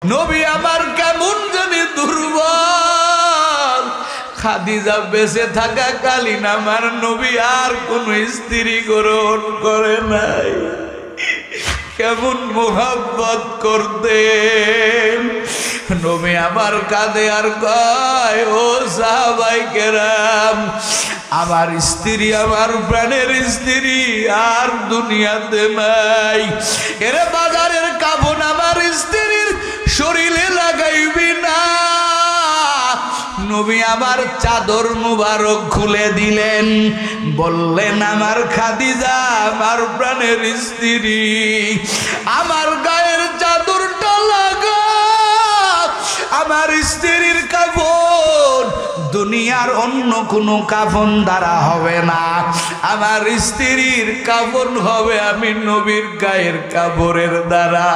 নবী আমার কেমন জানি দুর্বল। খাদিজা বেঁচে থাকাকালীন আমার নবী আর কোন স্ত্রী গ্রহণ করে নাই। কেমন মোহাব্বত করতেন নবী আমার কাঁদে আর কয়, ও সাহাবায়ে কেরাম, আমার স্ত্রী, আমার প্রাণের স্ত্রী আর দুনিয়াতে নাই। এর বাজারের কাফন আমার স্ত্রীর শরীরে লাগাইবি না। নবী আমার চাদর মুবারক খুলে দিলেন, বললেন, আমার খাদিজা, আমার প্রাণের স্ত্রী, আমার গায়ের চাদরটা লাগা। আমার স্ত্রীর কাফন দুনিয়ার অন্য কোনো কাফন দ্বারা হবে না। আমার স্ত্রীর কাফন হবে আমি নবীর গায়ের কাপড়ের দ্বারা।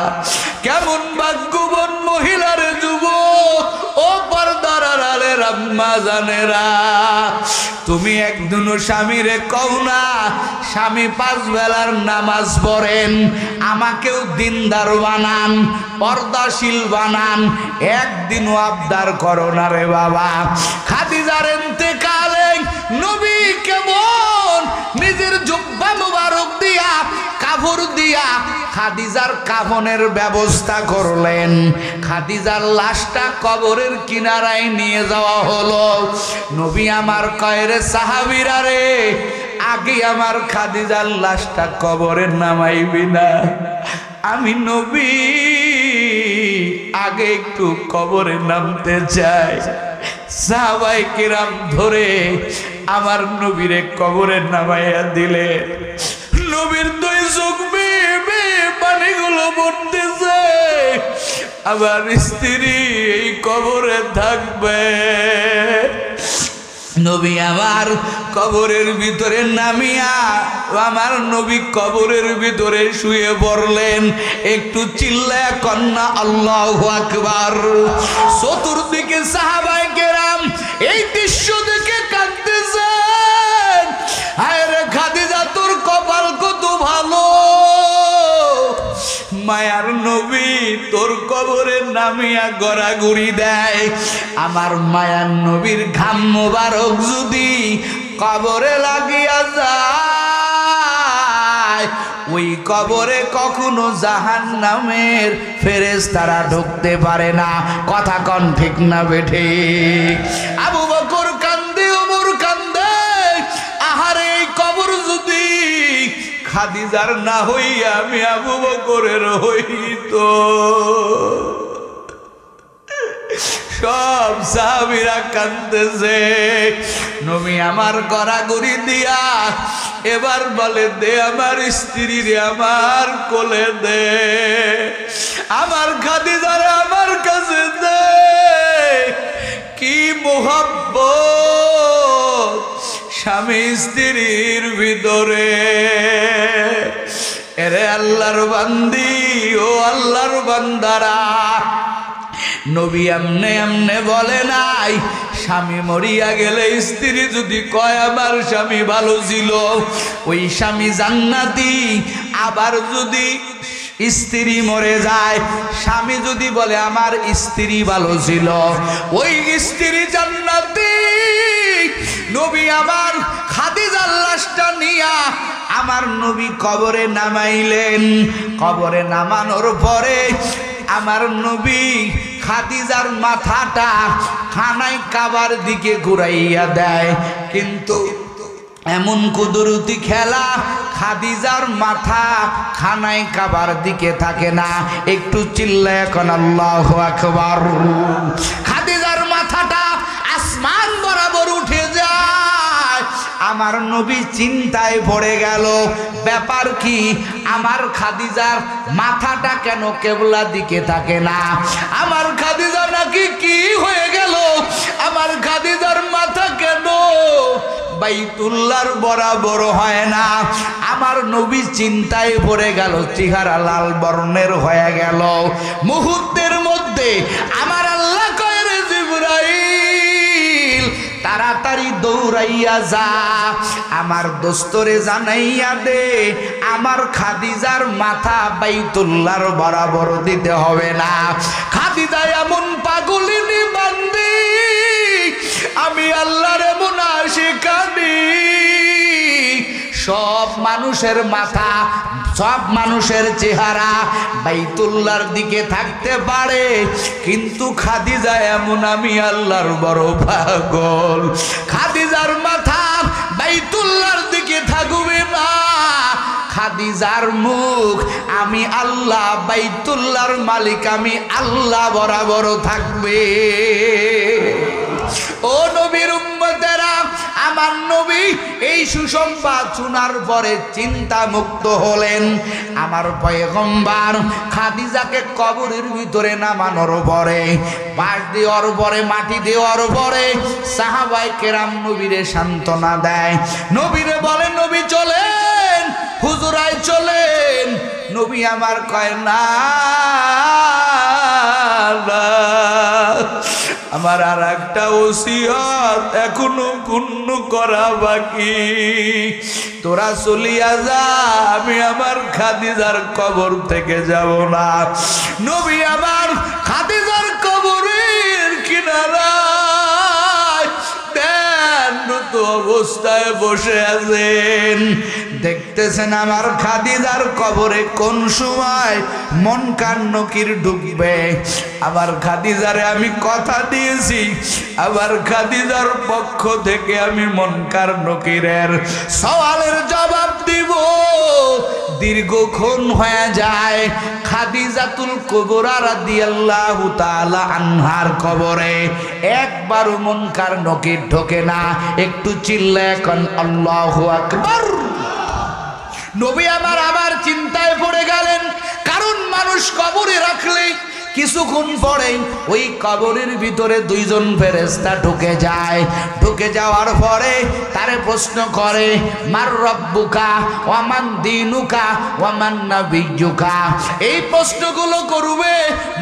কেমন ভাগ্যবান মহিলার যুবক ও পর্দার আড়ালের আম্মা জানেরা, তুমি একদিনও স্বামীরে কও না, স্বামী 5 বেলার নামাজ পড়েন, আমাকেও দিনদার বানান, পর্দাশীল বানান, একদিনও আবদার করো না রে বাবা। খাদিজার ইন্তেকালে নবী কেমন নিজের জুব্বা মুবারক দিয়া, কাপড় দিয়া খাদিজার কাফনের ব্যবস্থা করলেন। খাদিজার লাশটা কবরের কিনারায় নিয়ে যাওয়া হলো। নবী আমার কয়, রে সাহাবীরা রে, আগে আমার খাদিজার লাশটা কবরে নামাইবি না? আমি নবী আগে একটু কবরে নামতে চাই। সাহাবায়ে কেরাম ধরে আমার নবীরে কবরে নামাইয়া দিলে। নবীর 2 চোখ বেয়ে পানিগুলো পড়তেছে। আমার স্ত্রী এই কবরে থাকবে। নবী আমার কবরের ভিতরে নামিয়া আমার নবী কবরের ভিতরে শুয়ে পড়লেন। একটু চিল্লায়া কন্যা আল্লাহু আকবার। চতুর্দিকে সাহাবায়ে কেরাম এই দৃশ্য দেখে কাঁদতেছেন। হায় রে খাদিজা, তোর কপাল কত ভালো, মায়ার নবী তোর কবরে নামিয়া গড়াগড়ি দেয়। আমার মায়ার নবীর ঘাম মোবারক যদি কবরে লাগিয়া যায়, ওই কবরে কখনো জাহান্নামের ফেরেশতারা ঢুকতে পারে না। কথা কন ঠিক না বেঠে? আবু বকর কান্দে, ওমর কান্দে, আহারে এই কবর যদি খাদিজার না হইয়া আমি আবু বকরের হইতো। সব সাহাবীরা কাঁদতেছে। নবী আমার গড়াগড়ি দিয়া এবার বলে, দে আমার স্ত্রী রে, আমার কোলে দে, আমার খাদিজারে আমার কাছে দে। কি মোহাব্বত স্বামী স্ত্রীর ভিতরে। এরে আল্লাহর বান্দি, ও আল্লাহর বান্দারা, নবী এমনে এমনে বলে নাই, স্বামী মরিয়া গেলে স্ত্রী যদি কয় আমার স্বামী ভালো ছিল, ওই স্বামী জান্নাতি। আবার যদি স্ত্রী মরে যায়, স্বামী যদি বলে আমার স্ত্রী ভালো ছিল, ওই স্ত্রী জান্নাতি। নবী আমার খাদিজার লাশটা নিয়া আমার নবী কবরে নামাইলেন। কবরে নামানোর পরে আমার নবী খাদিজার মাথাটা খানায় কাবার দিকে ঘুরাইয়া দেয়। কিন্তু এমন কুদরতি খেলা, খাদিজার মাথা খানায় কাবার দিকে থাকে না। একটু চিল্লায় এখন আল্লাহু আকবার। খাদিজার মাথাটা আসমান বরাবর উঠে যায়। আমার নবী চিন্তায় পড়ে গেল, ব্যাপার কি? আমার খাদিজার মাথাটা কেন কেবলা দিকে থাকে না? আমার খাদিজা নাকি কি হয়ে গেল? আমার খাদিজার মাথা কেন বাইতুল্লাহর বরাবর হয় না? আমার নবী চিন্তায় পড়ে গেল, চেহারা লাল বর্ণের হয়ে গেল। মুহূর্তের মধ্যে আমার আল্লাহ কয়, রে জিবরাইল, তাড়াতাড়ি দৌড় দৌড়াইয়া যা, আমার দোস্তরে জানাইয়া দে আমার খাদিজার মাথা বাইতুল্লাহর বরাবর দিতে হবে না। খাদিজা এমন পাগলিনী বান্দি, আমি আল্লাহর এমন আশিকানি, সব মানুষের মাথা, সব মানুষের চেহারা বাইতুল্লাহর দিকে থাকতে পারে, কিন্তু খাদিজা এমন আমি আল্লাহর বড় পাগল, খাদিজার মাথা বাইতুল্লাহর দিকে থাকবে না, খাদিজার মুখ আমি আল্লাহ, বাইতুল্লাহর মালিক আমি আল্লাহ বরাবর থাকবে। ও নবীর উম্মতেরা, আমার নবী এই সুসংবাদ শোনার পরে চিন্তা মুক্ত হলেন। আমার পয়গম্বর খাদিজাকে কবরের ভিতরে নামানোর পরে, বাঁশ দেওয়ার পরে, মাটি দেওয়ার পরে সাহাবায়ে কেরাম নবীরে সান্ত্বনা দেয়, নবীরে বলে নবী চলেন, হুজুরাই চলেন। নবী আমার কয় না, আমার আর একটা ওসিয়ত এখনো পূর্ণ করা বাকি, তোরা চলিয়া যা, আমি আমার খাদিজার কবর থেকে যাব না। নবী আমার খাদিজার কবরের কিনারায় ধ্যানরত অবস্থায় বসে আছেন, দেখতেছেন আমার খাদিজার কবরে কোন সময় মুনকার নকির ঢুকবে। আমার খাদিজারে আমি কথা দিয়েছি, আমার খাদিজার পক্ষ থেকে আমি মুনকার নকিরের সওয়ালের জবাব দিব। দীর্ঘক্ষণ হয়ে যায়, খাদিজাতুল কুবরা রাদিয়াল্লাহু তাআলা আনহার কবরে একবারও মুনকার নকির ঢোকে না। একটু চিল্লায় কোন আল্লাহু আকবার। নবী আমার আবার চিন্তায় পড়ে গেলেন, কারণ মানুষ কবরে রাখলে কিছুক্ষণ পরে ওই কবরের ভিতরে দুইজন ফেরেশতা ঢুকে যায়। ঢুকে যাওয়ার পরে তারে প্রশ্ন করে, মার রব্বুকা ওয়া মান দীনুকা ওয়া মান নাবিয়্যুকা। এই প্রশ্নগুলো করবে,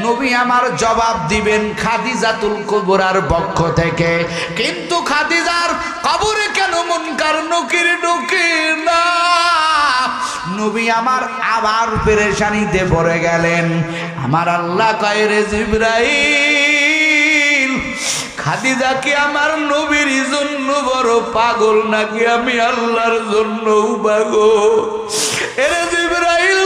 নবী আমার জবাব দিবেন খাদিজাতুল কুবরার পক্ষ থেকে। কিন্তু খাদিজার কবরে কেন মুনকার নকির ঢোকে না? নবী আমার আবার পেরেশানিতে পড়ে গেলেন। আমার আল্লাহ কয়, রে জিবরাইল, খাদিজা কি আমার নবীর জন্য বড় পাগল নাকি আমি আল্লাহর জন্য পাগল? এরে জিবরাইল,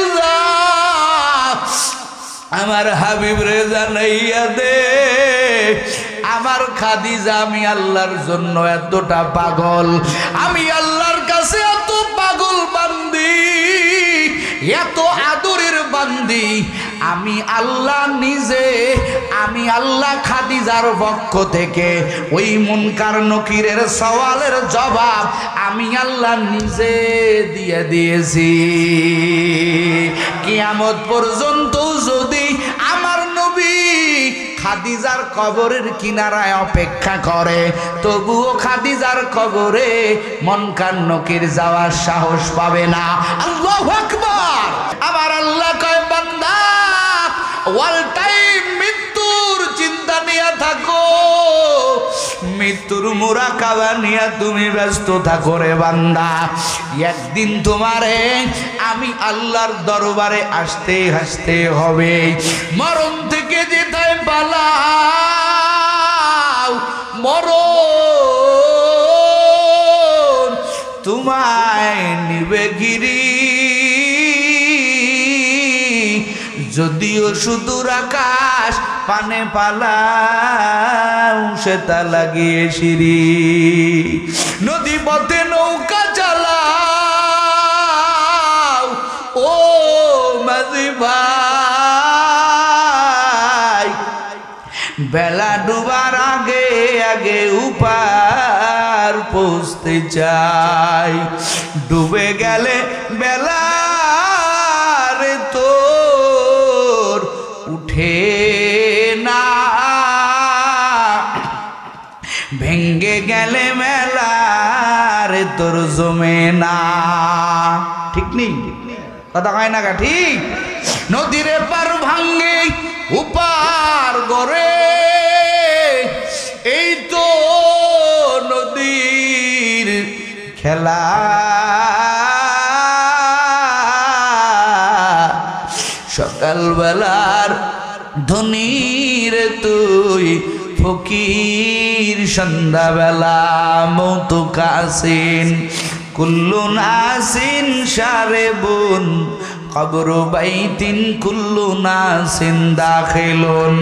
আমার হাবিব রে জানাইয়া দে আমার খাদিজা আমি আল্লাহর জন্য এতটা পাগল, আমি আল্লাহর কাছে এত পাগল বান্দি, এত আদরের বান্দি, আমি আল্লাহ নিজে, আমি আল্লাহ খাদিজার পক্ষ থেকে ওই মুনকার নকিরের সওয়ালের জবাব আমি আল্লাহ নিজে দিয়ে দিয়েছি। কিয়ামত পর্যন্ত যদি আমার নবী খাদিজার কবরের কিনারায় অপেক্ষা করে, তবুও খাদিজার কবরে মুনকার নকির যাওয়ার সাহস পাবে না। আল্লাহু আকবার। আমার আল্লাহ কয়, বান্দা অল টাইম মৃত্যুর চিন্তা নিয়ে থাকো, মৃত্যুর মুরাকাবা নিয়ে তুমি ব্যস্ত থাকো রে বান্দা। একদিন তোমারে আমি আল্লাহর দরবারে আসতে হাসতে হবে। মরণ থেকে যেথায় পালাও, মরণ তোমায় নিবে গিরি। যদিও সুদূর আকাশ পানে পালাও, সেটা লাগিয়ে সিঁড়ি। নদী পথে নৌকা চালাও, ও মাঝি ভাই, বেলা ডুবার আগে আগে উপার পৌঁছতে চাই। ডুবে গেলে বেলা রে তোর উঠে না, ভেঙ্গে গেলে মেলা রে তোর জমে না। ঠিক নেই? কথা কয় না গা? ঠিক। নদীরে পার ভাঙ্গে উপার গড়ে, এই তো নদী খেলা সকালবেলার ধনীর তুই ফকির সন্ধ্যাবেলা মৌতু কাসিন কুল্লু নাসিন সারে বুন কবর বাইতিন কুল্লু নাসিন দাখিলুন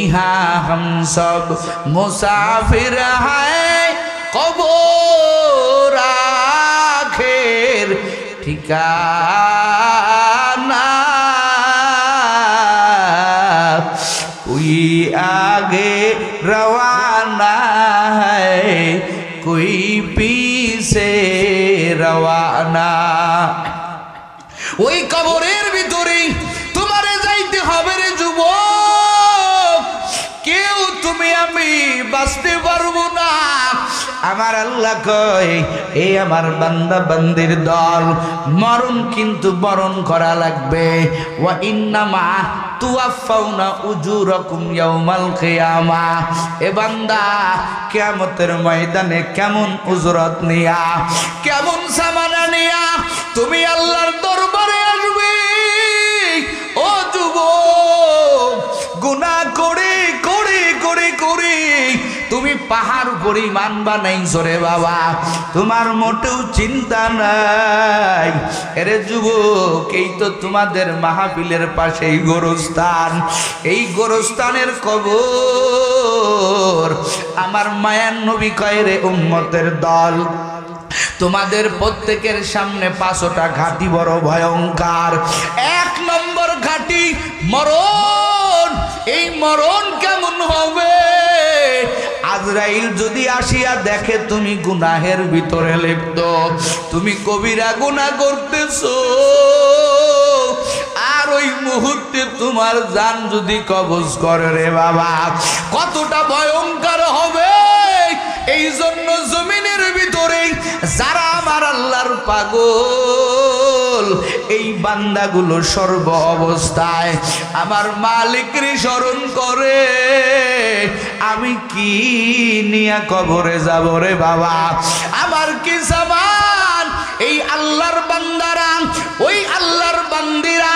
ইহা হাম সব মুসাফির হায় কবর আখের ঠিকানা कोई आगे रवाना है कोई पीछे रवाना ওই কবরের ভিতরে তোমারে যাইতে হবে রে যুবক কেউ তুমি আমি বাঁচতে পারবো না আমার আল্লাহ কয় এই আমার বান্দা বান্দির দল মরণ কিন্তু বরণ করা লাগবে ওয়া ইন্নামা তুওয়াফাউনা উজুরাকুম ইয়াউমাল কিয়ামাহ এ বান্দা কিয়ামতের ময়দানে কেমন উজরত নিয়া কেমন সামানা নিয়া তুমি আল্লাহর দরবারে আসবে ও যুবক গুনাহ করে করে করে করে তুমি পাহাড় পরিমাণ বানাইছো রে বাবা তোমার মোটেও চিন্তা নাই এরে যুবক এই তো তোমাদের মাহফিলের পাশেই গোরস্থান এই গোরস্থানের কবর আমার মায়ার নবী কয় রে উম্মতের দল তোমাদের প্রত্যেকের সামনে 5টা ঘাটি বড় ভয়ঙ্কর 1 নম্বর ঘাটি মরণ এই মরণ কেমন হবে আজরাইল যদি আসিয়া দেখে তুমি গুনাহের ভিতরে লিপ্ত তুমি কবিরা গুনাহ করতেছো আর ওই মুহূর্তে তোমার জান যদি কবজ করে রে বাবা কতটা ভয়ঙ্কর হবে এই জন্য জমিনের ভিতরে যারা আমার আল্লাহর পাগল এই বান্দাগুলো সর্ব অবস্থায় আমার মালিকের স্মরণ করে আমি কি নিয়া কবরে যাব রে বাবা আমার কি সামান এই আল্লাহর বান্দারা ওই আল্লাহর বান্দিরা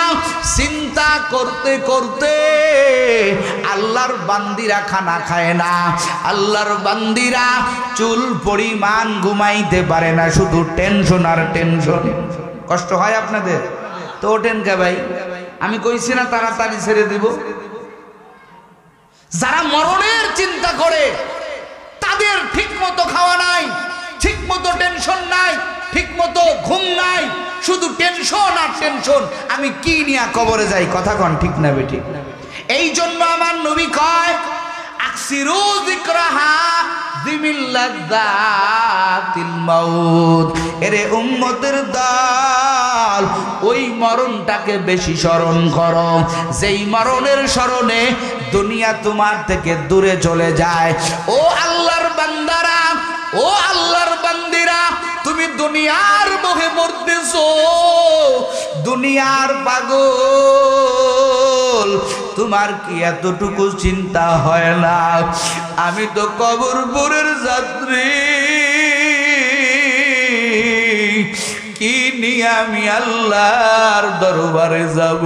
চিন্তা করতে করতে আল্লাহর বান্দিরা খানা খায় না আল্লাহর বান্দিরা চুল পরিমাণ ঘুমাইতে পারে না শুধু টেনশন আর টেনশন কষ্ট হয় আপনাদের তো ওঠেন কে ভাই আমি কইছি না তাড়াতাড়ি ছেড়ে দিব যারা মরণের চিন্তা করে তাদের ঠিকমতো খাওয়া নাই ঠিকমতো টেনশন নাই ঠিকমতো ঘুম নাই শুধু টেনশন আর টেনশন আমি কি নিয়ে কবরে যাই কথা কোন ঠিক না বেটি এই জন্য আমার নবী কয় আকসিরু যিকরাহা যিমিল্লাযাতিল মাউত এরে উম্মতের দল ওই মরণটাকে বেশি স্মরণ করো যেই মরণের স্মরণে দুনিয়া তোমার থেকে দূরে চলে যায় ও আল্লাহর বান্দারা ও আল্লাহর বান্দিরা তুমি দুনিয়ার মোহে মরতেছো দুনিয়ার পাগল তোমার কি এতটুকু চিন্তা হয় না আমি তো কবরপুরের যাত্রী কি নিয়ে আমি আল্লাহর দরবারে যাব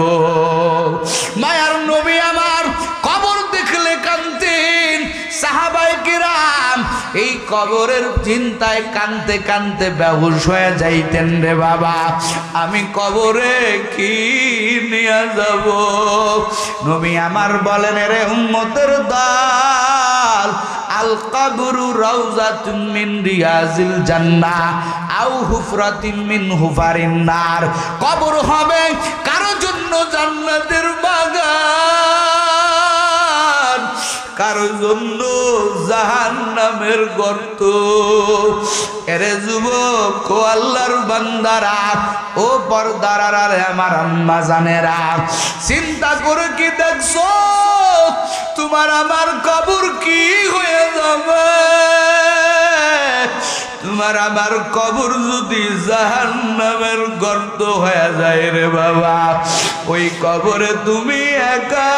মায়ার নবী আমার কবর দেখলে কাঁদতেন সাহাবায়ে কিরাম এই কবরের চিন্তায় কানতে কানতে বেহুশ হয়ে যাইতেন রে বাবা আমি কবরে কি নিয়ে যাব নবী আমার বলেন রে উম্মতের দল আল কবরু রাউজাতুম মিন রিয়াজিল জান্নাহ আও হুফরাতিম মিন হুফারিন নার কবর হবে কারো জন্য জান্নাতের বাগান কারো জন্য জাহান্নামের গর্ত এরে যুবক ও আল্লাহর বান্দারা ও পর্দারা রে আমার আম্মা জানেরা চিন্তা করে কি দেখছো তোমার আমার কবর কি হয়ে যাবে তোমার আমার কবর যদি জাহান্নামের গর্ত হয়ে যায় রে বাবা ওই কবরে তুমি একা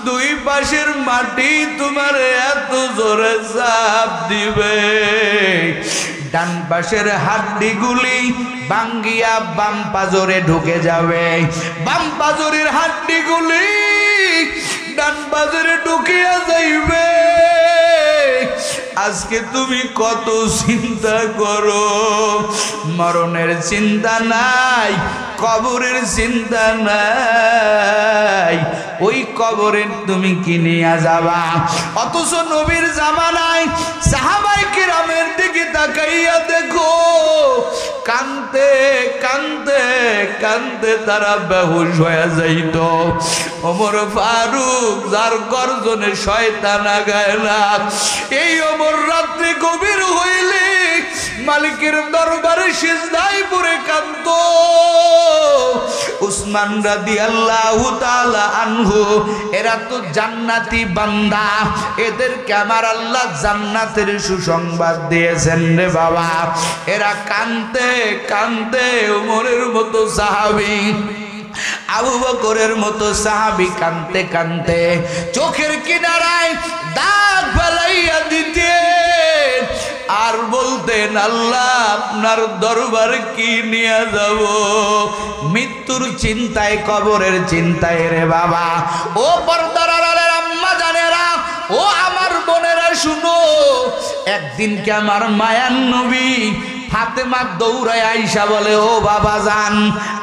দুই পাশের মাটি তোমার এত জোরে চাপ দিবে ডান পাশের হাড্ডিগুলি ভাঙ্গিয়া বাম পাজরে ঢুকে যাবে, বাম পাজরের হাড্ডিগুলি ডান পাজরে ঢুকিয়া যাইবে। আজকে তুমি কত চিন্তা করো, মরণের চিন্তা নাই, কবরের চিন্তা নাই, ওই কবরে তুমি কি নিয়ে যাবা। অথচ নবীর জামানায় সাহাবায়ে কিরামের দিকে তাকাইয়া দেখো, কানতে কানতে কানতে তারা বেহুশ হয়ে যাইত। ওমর ফারুক যার গর্জনে শয়তান আগায় না, এই ওমর রাত্রি গভীর হইলে মালিকের দরবারে সিজদায় পড়ে কাঁদত। উসমান রাদিয়াল্লাহু তাআলা আনহু, এরা তো জান্নাতি বান্দা, এদেরকে আমার আল্লাহ জান্নাতের সুসংবাদ দিয়েছেন রে বাবা। এরা কাঁদতে কাঁদতে ওমরের মতো সাহাবী, আবু বকরের মতো সাহাবী কাঁদতে কাঁদতে চোখের কিনারায় দাগ ফেলাইয়া দিতেন আর বলতেন, আল্লাহ আপনার দরবারে কি নিয়ে যাব। মৃত্যুর চিন্তায়, কবরের চিন্তায় রে বাবা। ও পর্দার আড়ালের আম্মা জানেরা, ও আমার বোনেরা শুনো, একদিনকে আমার মায়ার নবী ফাতেমা দৌড়ায় আইসা বলে, ও বাবা জান,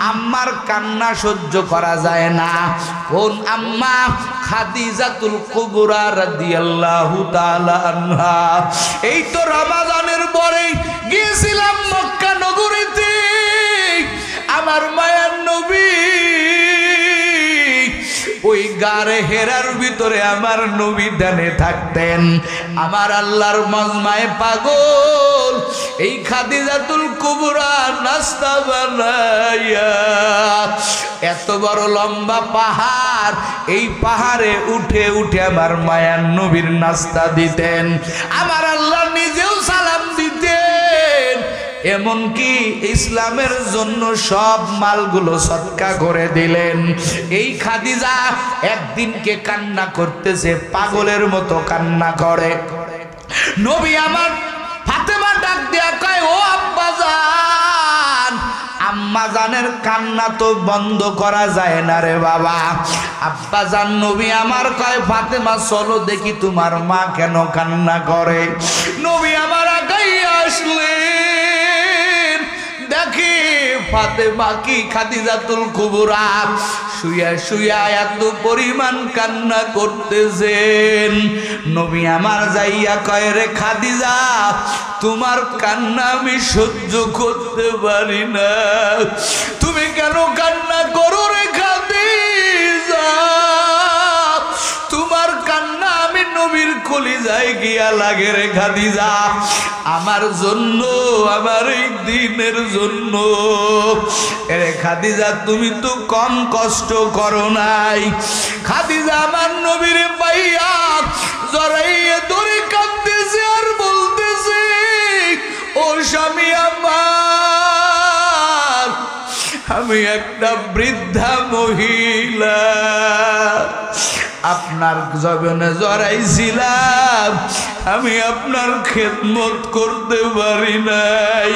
আম্মার কান্না সহ্য করা যায় না। কোন আম্মা? খাদিজাতুল কুবরা রাদিয়াল্লাহু তাআলা আনহা। এই তো রমাজানের পরে গিয়েছিলাম মক্কা নগরীতে, আমার মায়ার নবী ওই গারে হেরার ভিতরে আমার নবী দানে থাকতেন। আমার আল্লাহর মজমায় পাগল এই খাদিজাতুল কুবরা নাস্তা বানাইয়া, এত বড় লম্বা পাহাড়, এই পাহাড়ে উঠে উঠে আমার মায়ার নবীর নাস্তা দিতেন। আমার আল্লাহ নিজেও সালাম দিতেন। এমনকি ইসলামের জন্য সব মালগুলো সদকা করে দিলেন। এই খাদিজা একদিনকে কান্না করতেছে, পাগলের মতো কান্না করে। নবী আমার ফাতেমা ডাক দিয়া কয়, ও আব্বাজান, আম্মাজানের কান্না তো বন্ধ করা যায় না রে বাবা। আব্বাজান নবী আমার কয়, ফাতেমা চলো দেখি তোমার মা কেন কান্না করে। নবী আমার আগাইয়া আসলেন, দেখি ফাতেমা কি খাদিজাতুল কুবরা শুয়া শুয়া এত পরিমাণ কান্না করতেছেন। নবী আমার যাইয়া কয়, রে খাদিজা, তোমার কান্না আমি সহ্য করতে পারি না, তুমি কেন কান্না করো রে খাদিজা? তোমার কান্না আমি নবীর কলিজায় গিয়া লাগে রে খাদিজা, আমার জন্য, আমার এই দিনের জন্য। রে খাদিজা, তুমি তো কম কষ্ট করো নাই। খাদিজা আমার নবীর পাইয়া জড়াইয়া ধরে কাঁদতেছে আর বলতেছে, ও স্বামী আমার, আমি একটা বৃদ্ধা মহিলা, আপনার জবানে জড়াইছিলাম, আমি আপনার খেদমত করতে পারি নাই।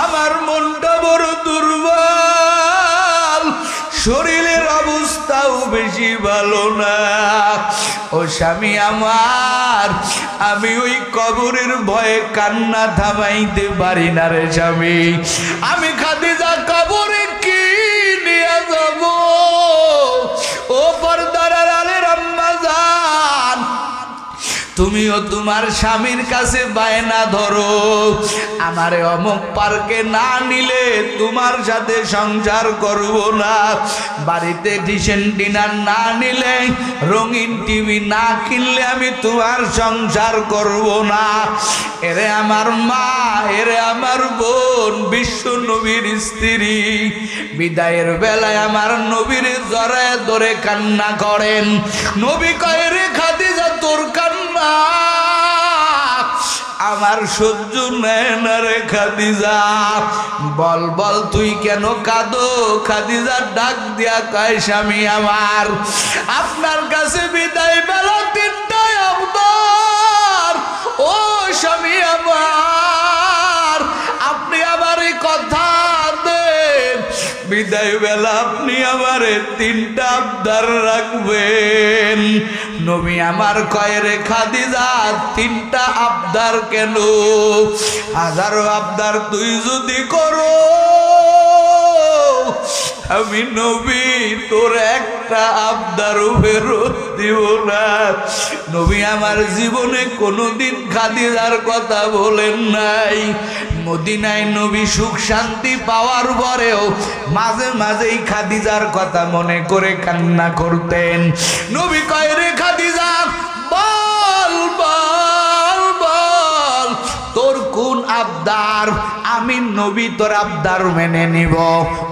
আমার মনটা বড় দুর্বল, শরীরের অবস্থাও বেশি ভালো না। ও স্বামী আমার, আমি ওই কবরের ভয়ে কান্না থামাইতে পারি না রে স্বামী। আমি খাদিজা কবরে কি নিয়ে যাব? ও পর্দার আড়ালের আম্মা জান, তুমিও তোমার স্বামীর কাছে বায়না ধরো, আমারে অমুক পার্কে না নিলে তোমার সাথে সংসার করব না, বাড়িতে ডিসেন্ট ডিনার না নিলে, রঙিন টিভি না কিনলে আমি তোমার সংসার করব না। এরে আমার মা, এরে আমার বোন, বিশ্ব নবীর স্ত্রী বিদায়ের বেলায় আমার নবীর জড়ায় ধরে কান্না করেন। নবী কয়, রে খাদিজা, তোর কান্না আমার সহ্য নেয় না রে খাদিজা, বল বল তুই কেন কাঁদো? খাদিজা ডাক দিয়া কয়, স্বামী আমার, আপনার কাছে বিদায় বেলা 3টায় আবদার। ও স্বামী আমার, বিদায় বেলা আপনি আমারে তিনটা আবদার রাখবেন। নবী আমার কয় রে খাদিজা তিনটা আবদার কেন? হাজারো আবদার তুই যদি করো আমি নবী তোর একটা আবদারও ফেরত দিব না। নবী আমার জীবনে কোনোদিন খাদিজার কথা বলেন নাই। মদিনায় নবী সুখ শান্তি পাওয়ার পরেও মাঝে মাঝেই খাদিজার কথা মনে করে কান্না করতেন। নবী কয় রে খাদিজা বল বল বল তোর কোন আবদার, আমি নবী তোর আবদার মেনে নিব।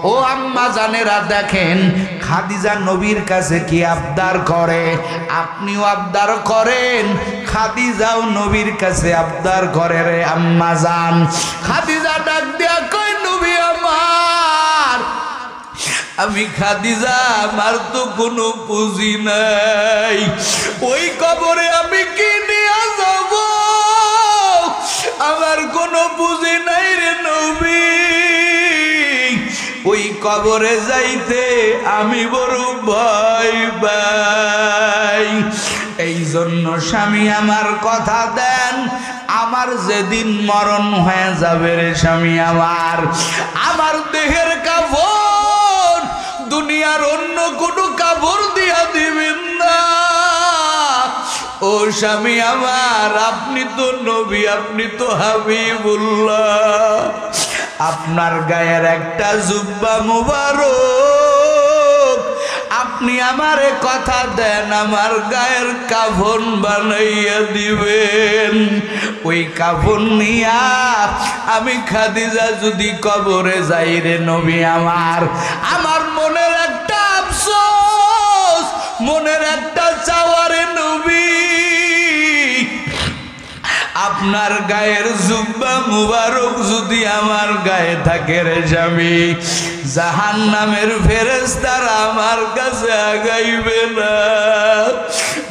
ও আম্মা জানেরা দেখেন খাদিজা নবীর কাছে কি আবদার করে, আপনিও আবদার করেন, খাদিজাও নবীর কাছে আবদার করে রে আম্মা জান। খাদিজা ডাক দিয়া কই নবী আমার, আমি খাদিজা আমার তো কোনো পুঁজি নাই, ওই কবরে আমি কি নিয়ে যাব, আমার কোনো পুঁজি নাই রে নবী, ওই কবরে যাইতে আমি বড় ভয় পাই। এই জন্য স্বামী আমার কথা দেন, আমার যেদিন মরণ হয়ে যাবে রে স্বামী আমার দেহের কাপড় দুনিয়ার অন্য কোনো কাপড় দিয়া দিবেন না। ও স্বামী আমার, আপনি তো নবী, আপনি তো হাবিবুল্লাহ, আপনার গায়ের একটা জুব্বা মুবারক আপনি আমারে কথা দেন আমার গায়ের কাফন বানাইয়া দিবেন। ওই কাফন নিয়া আমি খাদিজা যদি কবরে যাই রে নবী আমার মনের একটা আফসোস, মনের একটা চাওয়ারে নবী, আপনার গায়ের জুব্বা মুবারক যদি আমার গায়ে থাকে রে স্বামী, জাহান্নামের ফেরেশতারা আমার কাছে আগাইবে না।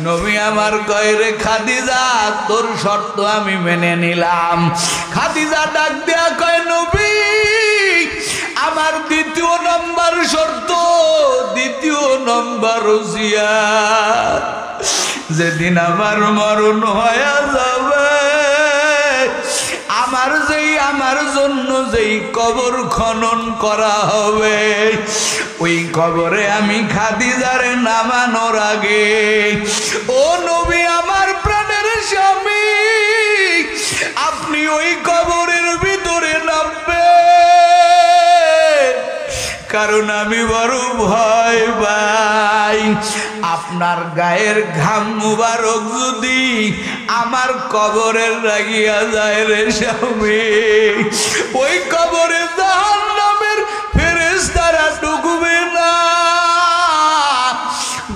নবী আমার কয় রে খাদিজা তোর শর্ত আমি মেনে নিলাম। খাদিজা ডাক দেয়া কয় নবী আমার দ্বিতীয় নম্বর শর্ত, দ্বিতীয় নম্বর ওসিয়াত, যেদিন আমার মরণ হয়ে যাবে আমার জন্য যেই কবর খনন করা হবে ওই কবরে আমি খাদিজারে নামানোর আগে ও নবী আমার প্রাণের স্বামী আপনি ওই কবরের ভিতরে নামবেন, কারণ আমি বড় ভয় পাই আপনার গায়ের ঘাম মুবারক যদি আমার কবরের লাগিয়া যায় রে স্বামী, ওই কবরে জাহান্নামের ফেরেশতারা ঢুকবে না।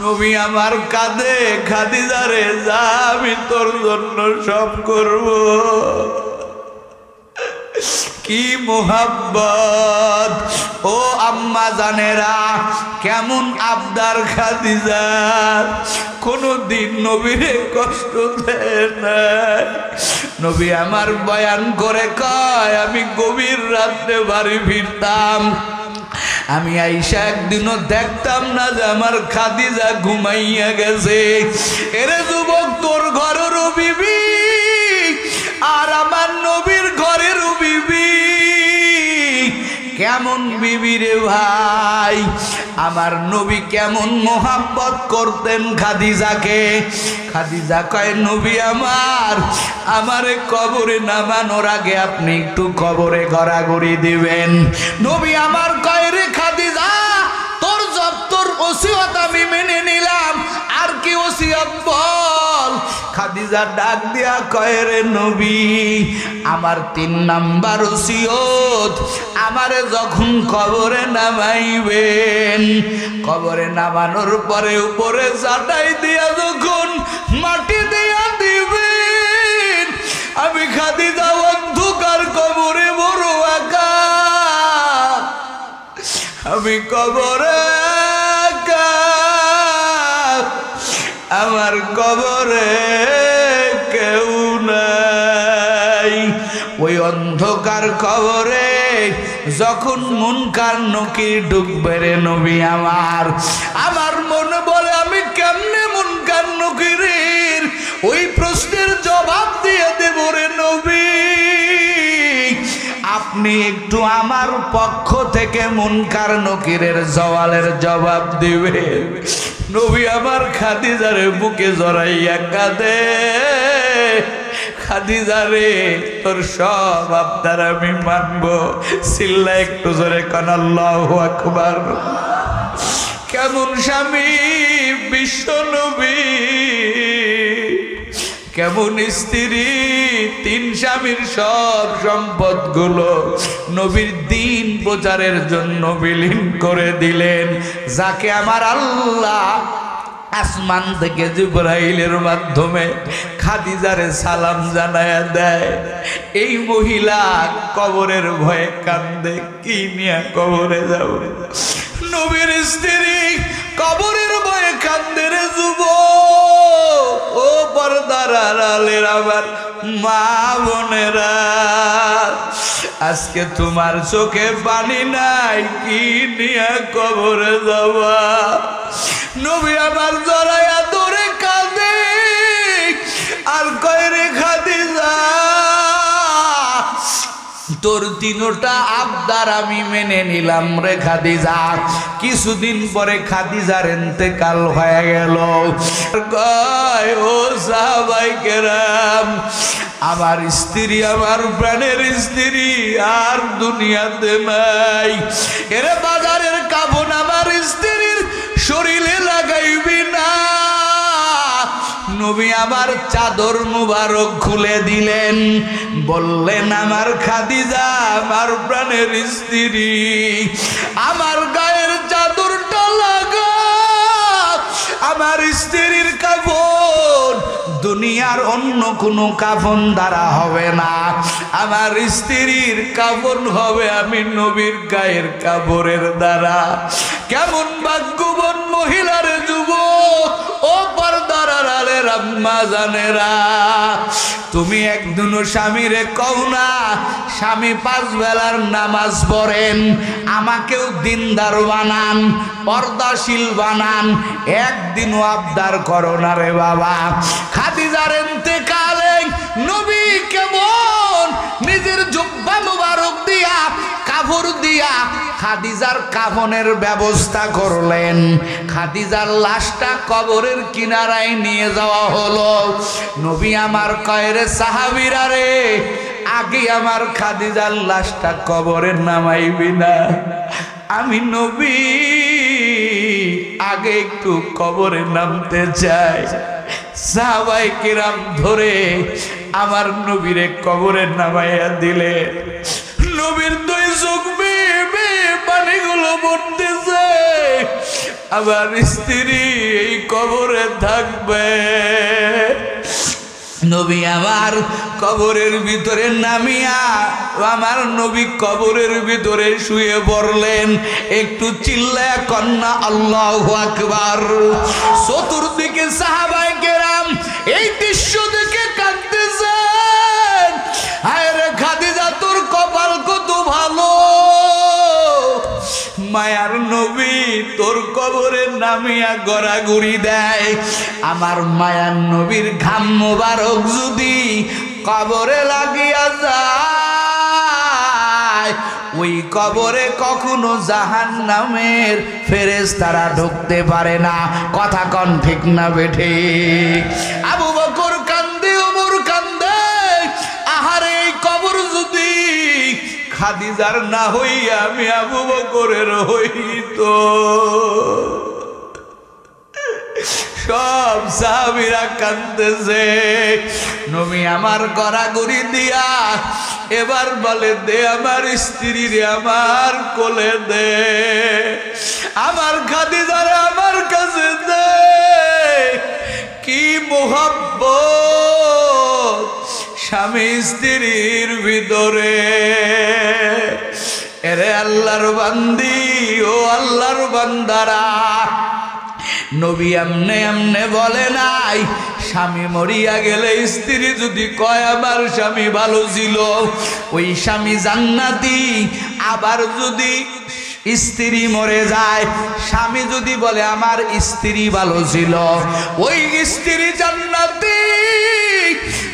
নবী আমার কাঁদে খাদিজা রে যা আমি তোর জন্য সব করব। কি মোহাব্বত ও আম্মা জানেরা, কেমন আবদার খাদিজার, কোনদিন নবীরে কষ্ট দেয় না। নবী আমার বয়ান করে কয় আমি গভীর রাতে বাড়ি ফিরতাম, আমি আইসা একদিনও দেখতাম না যে আমার খাদিজা ঘুমাইয়া গেছে। এরে যুবক তোর ঘরেরও বিবি আর আমার নবীর ঘরেরও বিবি, কেমন বিবি রে ভাই, আমার নবী কেমন মোহাব্বত করতেন খাদিজাকে। খাদিজা কয় নবী আমারে কবরে নামানোর আগে আপনি একটু কবরে গড়াগড়ি দিবেন। নবী আমার কয় রে খাদিজা তোর তোর ওসিয়ত আমি মেনে নিলাম, আর কি ওসিয়ত বল। খাদিজা ডাক দিয়া কয় রে নবী আমার 3 নাম্বার ওসিয়ত, আমারে যখন কবরে নামাইবেন, কবরে নামানোর পরে উপরে চাটাই দিয়া যখন মাটি দিয়া দিবেন, আমি খাদিজা অন্ধকার কবরে বড় একা, আমি কবরে একা, আমার কবরে কেউ নাই। ওই অন্ধকার কবরে যখন মুনকার নকির ঢুকবে রে নবী আমার মনে বলে আমি কেমনে মুনকার নকিরের ওই প্রশ্নের জবাব দিয়ে দেব রে নবী। আপনি একটু আমার পক্ষ থেকে মুনকার নকিরের সওয়ালের জবাব দিবেন। নবী আমার খাদিজারে বুকে জড়াইয়া কাঁদে, খাদিজা রে তোর সব আবদার আমি মানব। চিল্লা একটু জোরে কান আল্লাহু আকবার। কেমন স্বামী বিশ্ব নবী, কেমন স্ত্রী, তিন স্বামীর সব সম্পদ গুলো নবীর দিন প্রচারের জন্য বিলীন করে দিলেন। যাকে আমার আল্লাহ আসমান থেকে জিবরাইলের মাধ্যমে খাদিজারে সালাম জানায়া দেয়। এই মহিলা কবরের ভয়ে কান্দে, কি নিয়ে কবরে যাব। নবীর স্ত্রী কবরের ভয়ে কান্দে রে যুবক, ও পর্দার আড়ালের আমার মা বোনেরা, আজকে তোমার চোখে পানি নাই, কি নিয়ে কবরে যাবা। নবী আমার জড়াইয়া ধরে কাঁদে আর কয় রে খাদিজা তোর তিনটা আবদার আমি মেনে নিলাম রে খাদিজা। কিছুদিন পরে খাদিজার ইন্তেকাল হয়ে গেল। কয় ও সাহাবায়ে কেরাম, আমার স্ত্রী, আমার প্রাণের স্ত্রী আর দুনিয়াতে নাই। এরে বাজারের কাফন আমার স্ত্রীর শরীরে লাগাইবি না। নবী আমার চাদর মুবারক খুলে দিলেন, বললেন আমার খাদিজা, আমার প্রাণের স্ত্রী, আমার গায়ের চাদরটা লাগা। আমার স্ত্রীর কাফন দুনিয়ার অন্য কোনো কাফন দ্বারা হবে না, আমার স্ত্রীর কাফন হবে আমি নবীর গায়ের কাপড়ের দ্বারা। কেমন ভাগ্যবান মহিলার যুবক, ও পর্দার আড়ালের আম্মা জানেরা, তুমি একদিনও স্বামীরে কও না স্বামী 5 বেলার নামাজ পড়েন, আমাকেও দিনদার বানান, পর্দাশীল বানান, একদিনও আবদার করো না রে বাবা। খাদিজার ইন্তেকালে নবী কেমন নিজের জুব্বা মুবারক দিয়া, কাপড় দিয়া খাদিজার কাফনের ব্যবস্থা করলেন। খাদিজার লাশটা কবরের কিনারায় নিয়ে যাওয়া হলো। নবী আমার কয় রে সাহাবীরা রে, আগে আমার খাদিজার লাশটা কবরে নামাইবি না, আমি নবী আগে একটু কবরে নামতে চাই। সাহাবায়ে কেরাম ধরে আমার নবীরে কবরে নামাইয়া দিলে। নবীর 2 চোখ বেয়ে পানিগুলো পড়তেছে। আমার স্ত্রী এই কবরে থাকবে। নবী আমার কবরের ভিতরে নামিয়া আমার নবী কবরের ভিতরে শুয়ে পড়লেন। একটু চিল্লায়া কন্যা আল্লাহু আকবার। চতুর্দিকে সাহাবায়ে কেরাম এই দৃশ্য দেখে কাঁদতেছেন। হায় রে খাদিজা, তোর কপাল কত ভালো, মায়ার নবী তোর কবরে নামিয়া গড়াগড়ি দেয়। আমার মায়ার নবীর ঘাম মোবারক যদি কবরে লাগিয়া যায়, ওই কবরে কখনো জাহান্নামের ফেরেশতারা ঢুকতে পারে না। কথা কন ঠিক না বেঠে? আবু বকর কান্দে, ওমর কান্দে, আহারে এই কবর যদি খাদিজার না হইয়া আমি আবু বকরের হইতো। সব সাহাবীরা কাঁদতেছে। নবী আমার গড়াগড়ি দিয়া এবার বলে, দে আমার স্ত্রী রে আমার কোলে দে, আমার খাদিজারে আমার কাছে দে। কি মোহাব্বত স্বামী স্ত্রীর ভিতরে। এরে আল্লাহর বান্দি, ও আল্লাহর বান্দারা, নবী এমনে এমনে বলে নাই স্বামী মরিয়া গেলে স্ত্রী যদি কয় আমার স্বামী ভালো ছিল, ওই স্বামী জান্নাতি। আবার যদি স্ত্রী মরে যায়, স্বামী যদি বলে আমার স্ত্রী ভালো ছিল, ওই স্ত্রী জান্নাতি।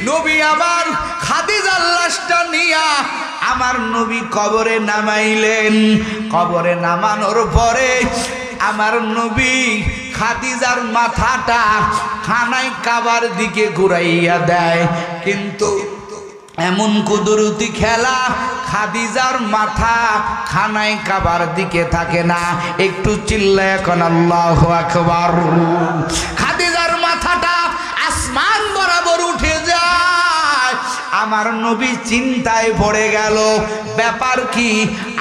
নবী আমার খাদিজার লাশটা নিয়া আমার নবী কবরে নামাইলেন। কবরে নামানোর পরে আমার নবী খাদিজার মাথাটা খানায় কাবার দিকে ঘুরাইয়া দেয়, কিন্তু এমন কুদরতি খেলা, খাদিজার মাথা খানায় কাবার দিকে থাকে না। একটু চিল্লায় এখন আল্লাহু আকবার। খাদিজার মাথাটা আসমান বরাবর উঠে যায়। আমার নবী চিন্তায় পড়ে গেল, ব্যাপার কি?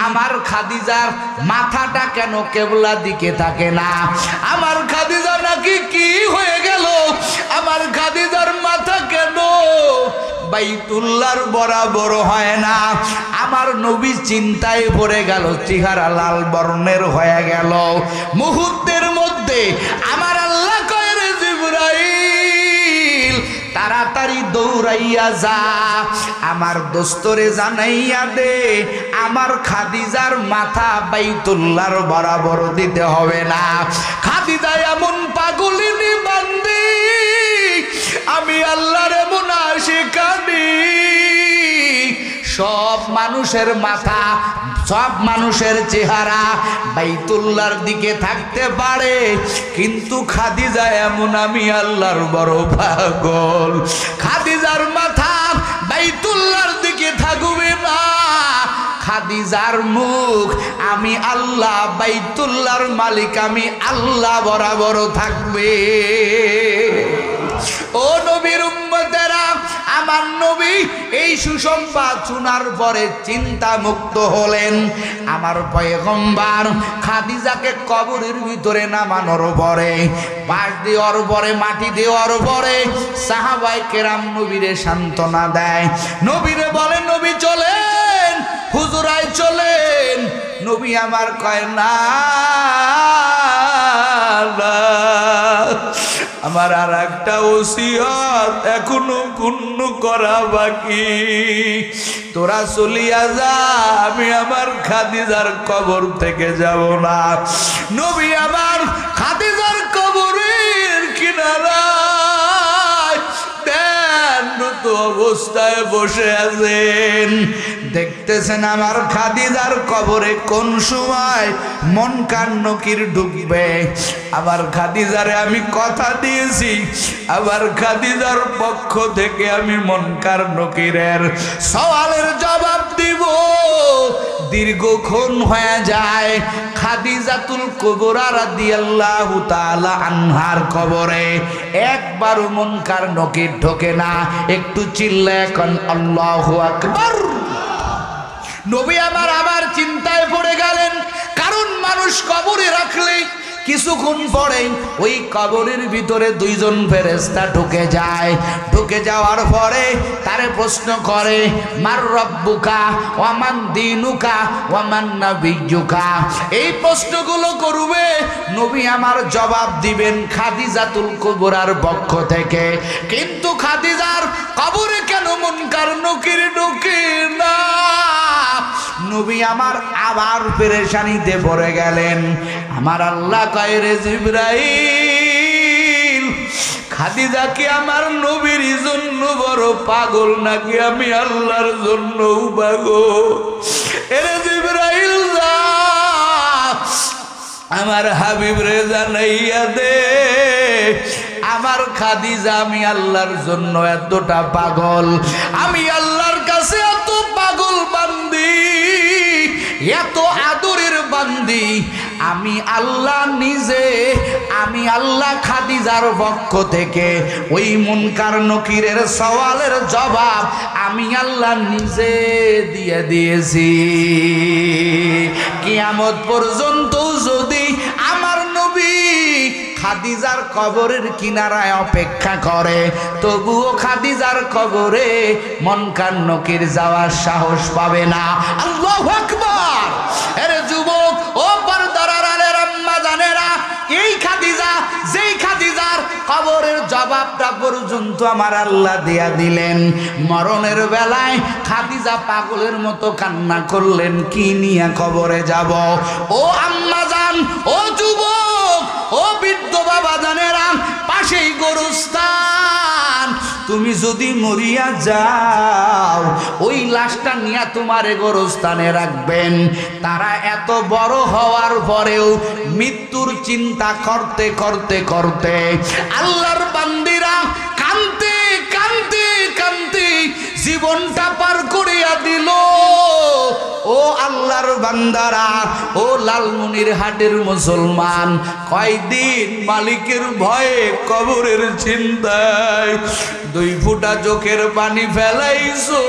আমার খাদিজার মাথাটা কেন কেবলা দিকে থাকে না? আমার খাদিজা নাকি কি হয়ে গেল? আমার খাদিজার মাথা কেন বাইতুল্লাহর বরাবর হয় না? আমার নবী চিন্তায় পড়ে গেল, চেহারা লাল বর্ণের হয়ে গেল। মুহূর্তের মধ্যে আমার আল্লাহ কয়, রে জিবরাইল তাড়াতাড়ি দৌড়াইয়া যা, আমার দোস্তরে জানাইয়া দে আমার খাদিজার মাথা বাইতুল্লাহর বরাবর দিতে হবে না। খাদিজা এমন পাগলিনী বান্দি, আমি আল্লাহর এমন আশিকানি। সব মানুষের মাথা, সব মানুষের চেহারা বাইতুল্লাহর দিকে থাকতে পারে, কিন্তু খাদিজা এমন, আমি আল্লাহর বড় পাগল। খাদিজার মাথা বাইতুল্লাহর দিকে থাকবে না, খাদিজার মুখ আমি আল্লাহ, বাইতুল্লাহর মালিক আমি আল্লাহ বরাবর থাকবে। ও নবীর উম্মতেরা, আমার নবী এই সুসংবাদ শোনার পরে চিন্তা মুক্ত হলেন। আমার পয়গম্বর খাদিজাকে কবরের ভিতরে নামানোর পরে, বাঁশ দেওয়ার পরে, মাটি দেওয়ার পরে সাহাবায়ে কেরাম নবীরে সান্ত্বনা দেয়। নবীরে বলেন, নবী চলেন, হুজুরাই চলেন। নবী আমার কয় না, আমার আর একটা ওসিয়ত এখনো পূর্ণ করা বাকি। তোরা চলিয়া যা, আমি আমার খাদিজার কবর থেকে যাব না। নবী আমার খাদিজার কবরের কিনারায় ধ্যানরত অবস্থায় বসে আছেন। দেখতেছেন আমার খাদিজার কবরে কোন সময় মুনকার নকির ঢুকবে। আমার খাদিজারে আমি কথা দিয়েছি, আমার খাদিজার পক্ষ থেকে আমি মুনকার নকিরের সওয়ালের জবাব দিব। দীর্ঘক্ষণ হয়ে যায়, খাদিজাতুল কুবরা রাদিয়াল্লাহু তাআলা আনহার কবরে একবারও মুনকার নকির ঢোকে না। একটু চিল্লায় এখন আল্লাহু আকবার। নবী আমার আবার চিন্তায় পড়ে গেলেন, কারণ মানুষ কবরে রাখলে কিছুক্ষণ পরে ওই কবরের ভিতরে দুইজন ফেরেশতা ঢুকে যায়। ঢুকে যাওয়ার পরে তারে প্রশ্ন করে, মার রব্বুকা ওয়া মান দীনুকা ওয়া মান নাবিয়্যুকা। এই প্রশ্নগুলো করবে, নবী আমার জবাব দিবেন খাদিজাতুল কুবরার পক্ষ থেকে। কিন্তু খাদিজার কবরে কেন মুনকার নকির ঢোকে না? নবী আমার আবার পেরেশানিতে পড়ে গেলেন। আমার আল্লাহ কয়, রে জিবরাইল খাদিজা কি আমার নবীর জন্য বড় পাগল নাকি আমি আল্লাহর জন্য পাগল? এরে জিবরাইল যা, আমার হাবিব রে জানাইয়া দে আমার খাদিজা আমি আল্লাহর জন্য এতটা পাগল, আমি আল্লাহর কাছে এত পাগল বান্দি, এত আদরের বান্দি, আমি আল্লাহ নিজে, আমি আল্লাহ খাদিজার পক্ষ থেকে ওই মুনকার নকিরের সওয়ালের জবাব আমি আল্লাহ নিজে দিয়ে দিয়েছি। কিয়ামত পর্যন্ত যদি আমার নবী খাদিজার কবরের কিনারায় অপেক্ষা করে, তবুও খাদিজার কবরে মুনকার নকির যাওয়ার সাহস পাবে না। আল্লাহু আকবার। আরে যুবক ও পর্দার আড়ালের আম্মা জানেরা, এই খাদিজা যেই খাদিজার কবরের জবাবটা পর্যন্ত আমার আল্লাহ দিয়া দিলেন। মরণের বেলায় খাদিজা পাগলের মতো কান্না করলেন, কি নিয়ে কবরে যাব? ও আম্মা জান, ও যুবক, ও বৃদ্ধ বাবা জানেরা, পাশেই গোরস্থান, তুমি যদি মরিয়া যাও ওই লাশটা নিয়ে তোমার গোরস্থানে রাখবেন। তারা এত বড় হওয়ার পরেও মৃত্যুর চিন্তা করতে করতে করতে আল্লাহর বান্দিরা কাঁদতে কাঁদতে কাঁদতে জীবনটা পার করিয়া দিল। ও আল্লাহর বান্দারা, ও লালমনিরহাটের মুসলমান, কয়দিন মালিকের ভয়ে কবরের চিন্তায় 2 ফোঁটা চোখের পানি ফেলাইছো?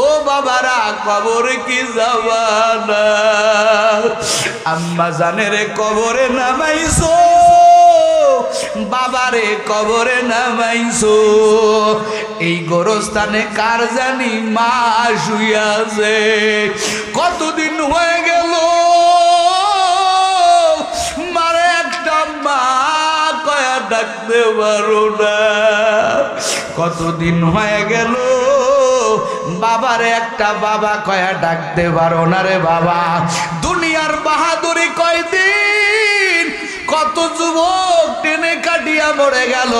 ও বাবারা, কবরে কি যাবা না? আম্মা জানের কবরে নামাইছো, বাবারে কবরে নামাইছো। এই গোরস্থানে কার জানি মা শুইয়াছে, কতদিন হয়ে গেল মারে একটা মা কয়া ডাকতে পারো না। কতদিন হয়ে গেল বাবারে একটা বাবা কয়া ডাকতে পারো না রে বাবা। দুনিয়ার বাহাদুরি কয়দিন, কত যুবক টেনে কাটিয়া মরে গেল,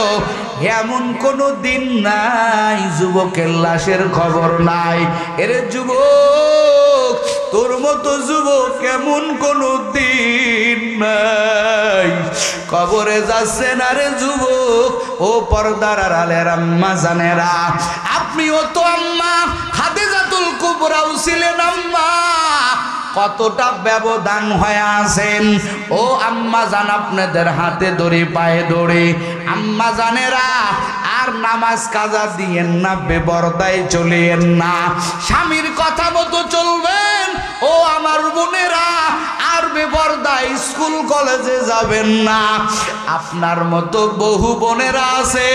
এমন কোনো দিন নাই যুবকের লাশের খবর নাই। এরে যুবক, তোর মতো যুবক এমন কোনো দিন নাই। কবরে যাচ্ছে না রে যুবক। ও পর্দার আড়ালের আম্মা জানেরা, আপনিও তো আম্মা খাদিজাতুল কুবরাও ছিলেন আম্মা, কতটা ব্যবধান হয়ে আছেন। ও আম্মা জান, আপনাদের হাতে ধরে পায়ে ধরে আম্মা জানেরা আর নামাজ কাজা দিয়েন না, বেপরদায় চলেন না, স্বামীর কথা মতো চলবেন। ও আমার বোনেরা, আর বেপরদায় স্কুল কলেজে যাবেন না। আপনার মতো বহু বোনেরা আছে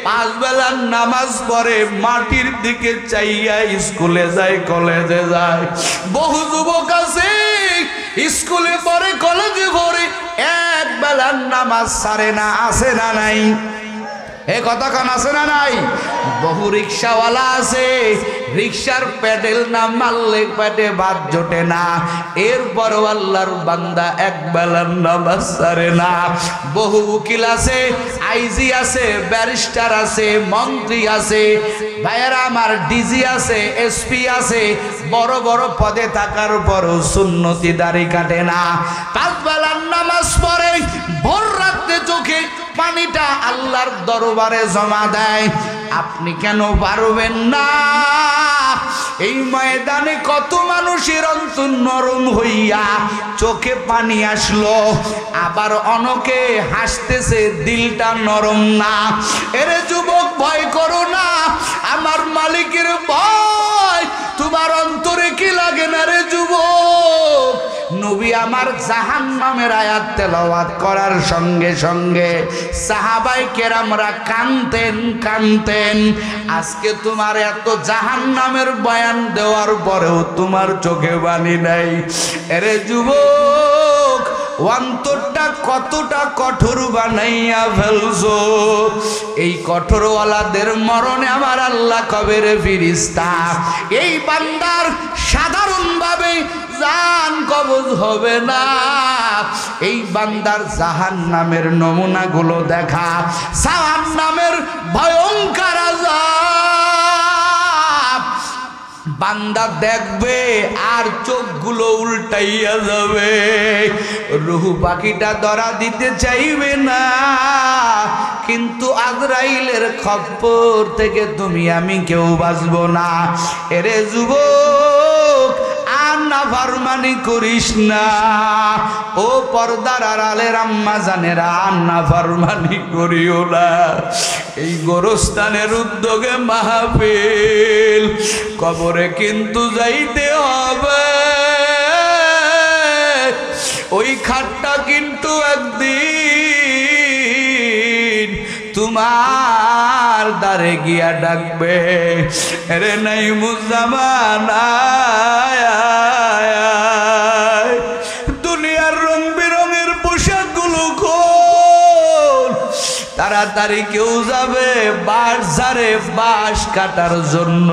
5 বেলার নামাজ পড়ে মাটির দিকে চাইয়া স্কুলে যায়, কলেজে যায়। বহু যুবক আছে স্কুলে পড়ে, কলেজে পড়ে, 1 বেলার নামাজ ছাড়ে না। আছে না নাই? এ কথা কান আছে না নাই? বহু রিক্সাওয়ালা আছে, রিক্সার প্যাডেল না মারলে পেটে ভাত জোটে না, এরপরও আল্লাহর বান্দা 1 বেলার নামাজ ছাড়ে না। বহু উকিল আছে, আইজি আছে, ব্যারিস্টার আছে, মন্ত্রী আছে, ভাইয়েরা আমার, ডিজি আছে, এসপি আছে, বড় বড় পদে থাকার পরও সুন্নতি দাড়ি কাটে না। 5 বেলার নামাজ পড়ে, ভোর রাতে চোখে পানিটা আল্লাহর দরবারে জমা দেয়। আপনি কেন পারবেন না? এই ময়দানে কত মানুষের অন্তর নরম হইয়া চোখে পানি আসলো, আবার অনেকে হাসতেছে, দিলটা নরম না। এরে যুবক, ভয় করো না, আমার মালিকের ভয় তোমার অন্তরে কি লাগে না রে যুবক? নবী আমার জাহান্নামের আয়াত তেলাওয়াত করার সঙ্গে সঙ্গে সাহাবায়ে কেরামরা কাঁদতেন কাঁদতেন। আজকে তোমার এত জাহান্নামের বয়ান দেওয়ার পরেও তোমার চোখে পানি নাই। এরে যুবক, অন্তরটা কতটা কঠোর বানাইয়া ফেলছো। এই কঠোরওয়ালাদের মরণে আমার আল্লাহ কবের ফিরিস্তা এই বান্দার সাধারণভাবে জান কবজ হবে না। এই বান্দার জাহান্নামের নমুনাগুলো দেখা, জাহান্নামের ভয়ঙ্কর আযাব বান্দা দেখবে আর চোখগুলো উল্টাইয়া যাবে, রূহ পাখিটা ধরা দিতে চাইবে না। কিন্তু আজরাইলের খপ্পর থেকে তুমি আমি কেউ বাঁচবো না। এরে যুবক, আর নাফরমানি করিস না। ও পর্দার আড়ালের আম্মা জানেরা, আর নাফরমানি করিও না। এই গোরস্থানের উদ্যোগে মাহফিল, কবরে কিন্তু যাইতে হবে। ওই খাটটা কিন্তু একদিন তোমার দ্বারে গিয়া ডাকবে, রে নাই মুজামান দুনিয়ার রং বেরঙের পোশাকগুলো খোল, তাড়াতাড়ি কেউ যাবে বাঁশ ঝাড়ে বাঁশ কাটার জন্য,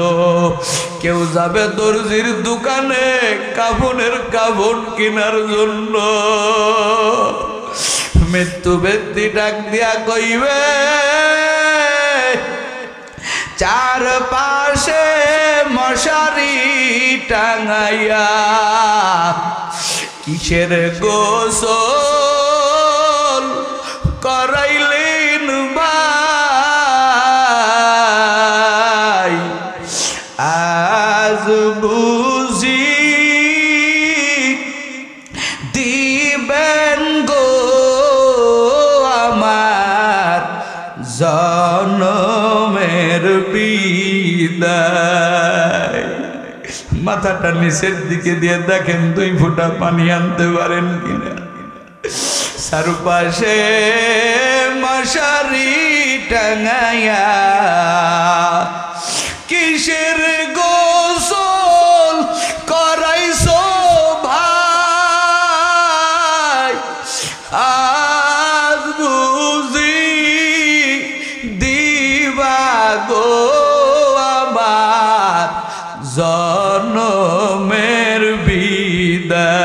কেউ যাবে দর্জির দোকানে কাফনের কাফন কেনার জন্য। মৃত্যু ব্যক্তি ডাক দিয়া কইবে, চারপাশে মশারি টাঙাইয়া কিসের গোসল করাইলেন ভাই, আজ বুঝি দিবেন গো আমার জনমের বিদায়। মাথাটা নিচের দিকে দিয়ে দেখেন 2 ফোঁটা পানি আনতে পারেন কিনা। চারপাশে মশারি টাঙাইয়া কিসের গোসল করাইছো ভাই, আজ বুঝি দিবা গো আমার জনমের বিদায়।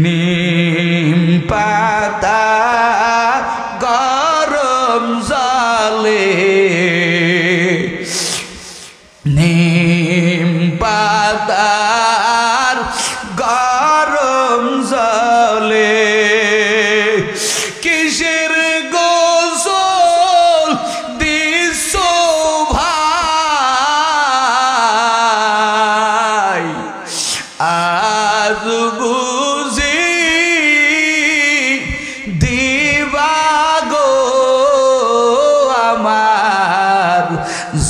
নিম পাতা গরম জলে, নিম পাতার গরম জলে কিসের গোসল দিছ ভাই, আজ বুঝি দিবা গো আমার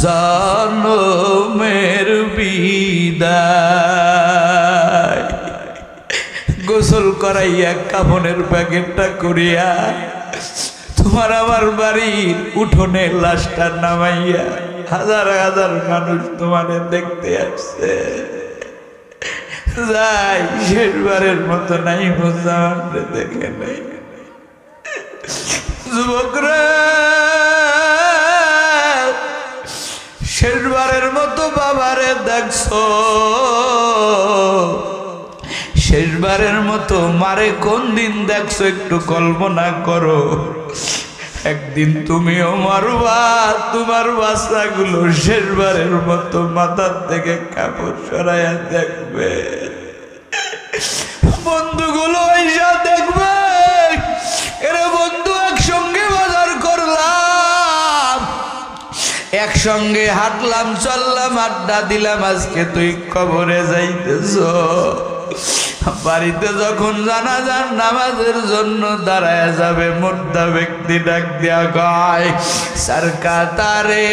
জনমের বিদায়। গোসল করাইয়া কাফনের প্যাকেটটা করিয়া তোমার আমার বাড়ির উঠোনে লাশটা নামাইয়া হাজার হাজার মানুষ তোমাদের দেখতে আসছে। যাই শেষবারের মতো নাই মুজামানরে দেখে নাই। যুবকরা শেষবারের মতো বাবারে দেখছো, শেষবারের মতো মারে কোন দিন দেখছো একটু কল্পনা করো। একদিন তুমিও মারবা, তোমার বাচ্চাগুলো শেষবারের মতো মাথার থেকে কাপড় সরাইয়া দেখবে, বন্ধুগুলো এসে দেখবে এরে বন্ধু একসঙ্গে বাজার করলাম, একসঙ্গে হাঁটলাম চললাম আড্ডা দিলাম, আজকে তুই কবরে যাইতেছ। বাড়িতে যখন জানাজার নামাজের জন্য দাঁড়ায় যাবে মুর্দা ব্যক্তি ডাক দিয়া কয়, সরকাতারে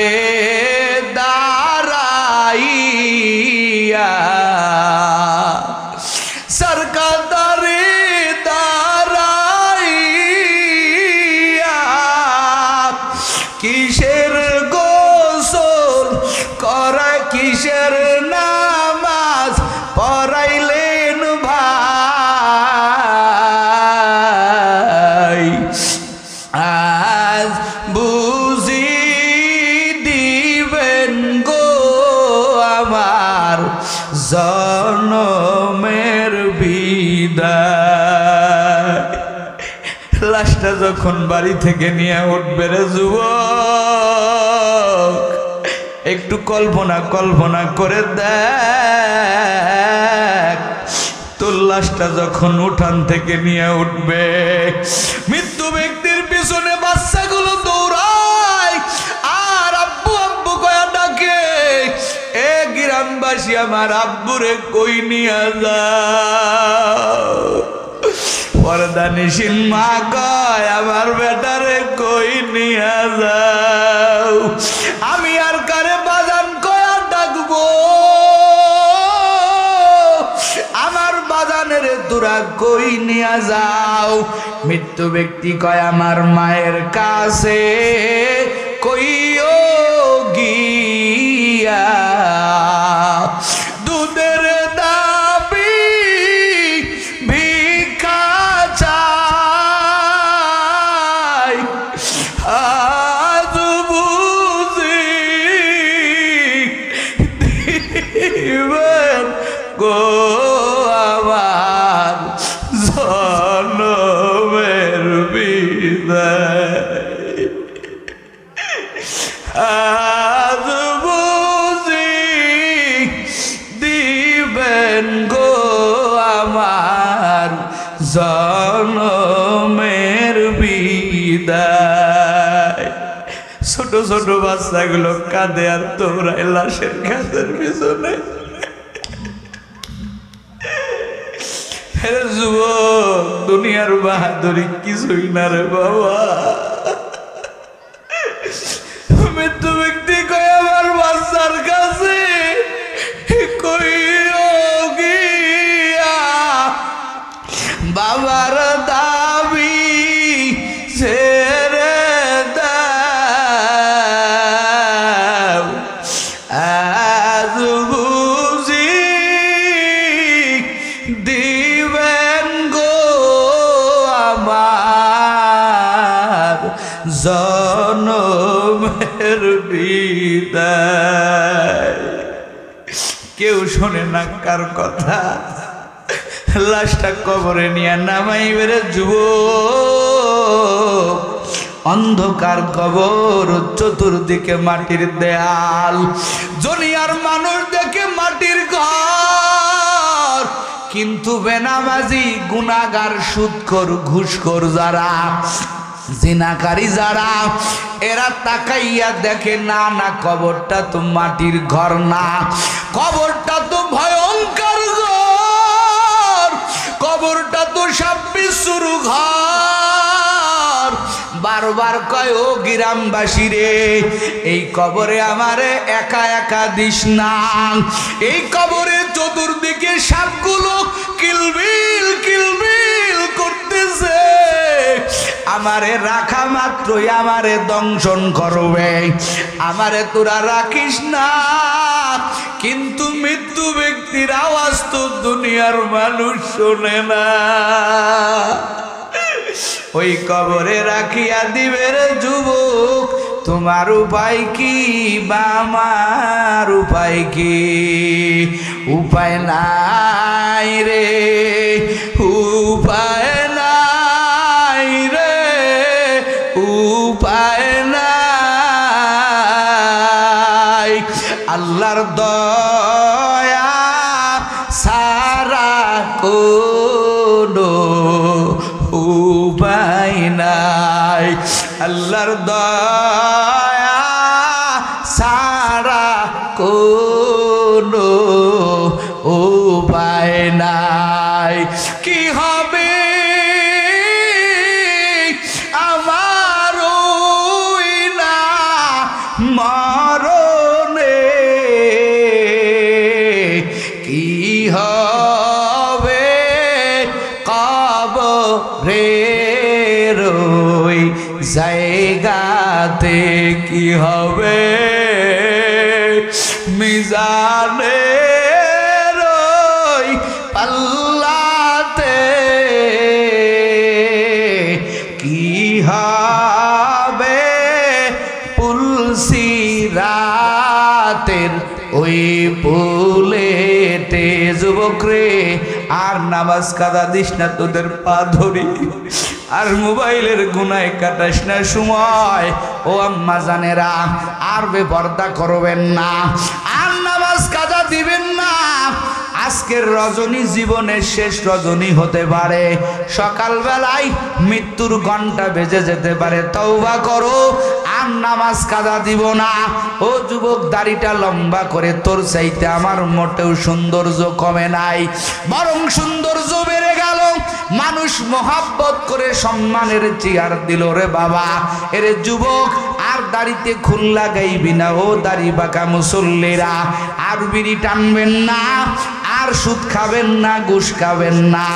দাঁড়াইয়া, সরকাতারে দাঁড়াইয়া কিসের গোসল করা কিসের নামাজ পড়াইলেন ভাই, আজ বুঝি দিবেন গো আমার জনমের বিদায়। লাশটা যখন বাড়ি থেকে নিয়ে উঠবে রে যুবক, একটু কল্পনা করে দেখ, তোর লাশটা যখন উঠান থেকে নিয়ে উঠবে, মৃত্যু ব্যক্তির পিছনে বাচ্চাগুলো দৌড়ায় আর আব্বু আব্বু কয়া ডাকে, এ গ্রামবাসী আমার আব্বুরে কই নিয়ে যাও। পর্দানিশীন মা কয় আমার বেটারে কই নিয়ে যাও। আমি আর কারে বাজান কয়া ডাকবো, আমার বাজানের তোরা কই নিয়ে যাও। মৃত্যু ব্যক্তি কয় আমার মায়ের কাছে কইও গিয়া, দুধের দাবি ভিক্ষা চাই। বিদায়। ছোট ছোট বাচ্চাগুলো কাঁদে আর তোমরাই লাশের কাঁধের পিছনে। যুবক, দুনিয়ার বাহাদুরি কিছুই না রে বাবা। মৃত্যু ব্যক্তি কই আমার বাচ্চার কাছে, কইও গিয়া বাবার দাবি ছেড়ে দাও। আজ বুঝি দিবেন গো আমার জনমের বিদায়। কেউ শোনে না কার কথা। লাশটা কবরে নিয়ে নামাই বেড়ে যুবক, অন্ধকার কবর, চতুর্দিকে মাটির দেয়াল, দুনিয়ার মানুষ দেখে মাটির ঘর, কিন্তু বেনামাজি, গুনাহগার, সুদখোর, ঘুষখোর যারা, জিনাকারী যারা, এরা তাকাইয়া দেখে না না কবরটা তো মাটির ঘর না, কবরটা তো ভয়ঙ্কর ঘর, কবরটা তো সাপ বিচ্ছুর ঘর। বারবার কয় ও গ্রামবাসী রে, এই কবরে আমারে একা একা দিস না। এই কবরে চতুর্দিকে সাপগুলো কিলবিল কিলবিল করতেছে, আমারে রাখা মাত্রই আমারে দংশন করবে, আমারে তোরা রাখিস না। কিন্তু মৃত্যু ব্যক্তির আওয়াজ তো দুনিয়ার মানুষ শোনে না। ওই কবরে রাখিয়া দিবে রে যুবক, তোমার উপায় কি বা আমার উপায় কি? উপায় নাই রে, উপায় নাই রে, উপায় নাই। আল্লাহর দয়া সারা কোনো উপায় নাই, আল্লাহর দয়া সারা কোনো উপায় নাই। কি হবে আমার না মরণে, কি হবে কবরের ওই জায়গাতে, কি হবে মিজানের ওই পাল্লাতে, কি হবে পুলসিরাতের ওই পুলেতে। যুবক রে, আর নামাজ কাদা দিস না, তোদের পা ধরি, আর মোবাইলের গুনায় কাটাস না সময়। ও আম্মা জানেরা, আর বেপরদা করবেন না, আর নামাজ কাদা দিবেন না। আজকের রজনী জীবনের শেষ রজনী হতে পারে, সকালবেলায় মৃত্যুর ঘন্টা বেজে যেতে পারে। তওবা করো, আর নামাজ কাদা দিব না। ও যুবক, দাড়িটা লম্বা করে তোর চাইতে আমার মোটেও সৌন্দর্য কমে নাই, বরং সৌন্দর্য বেড়ে গেল। মানুষ মোহাব্বত করে সম্মানের চেয়ার দিল রে বাবা। এরে যুবক, আর দাড়িতে খুল লাগাইবি না। ও দাড়ি বাঁকা মুসল্লিরা, আর বিড়ি টানবেন না, আর সুদ খাবেন না, ঘুষ খাবেন না।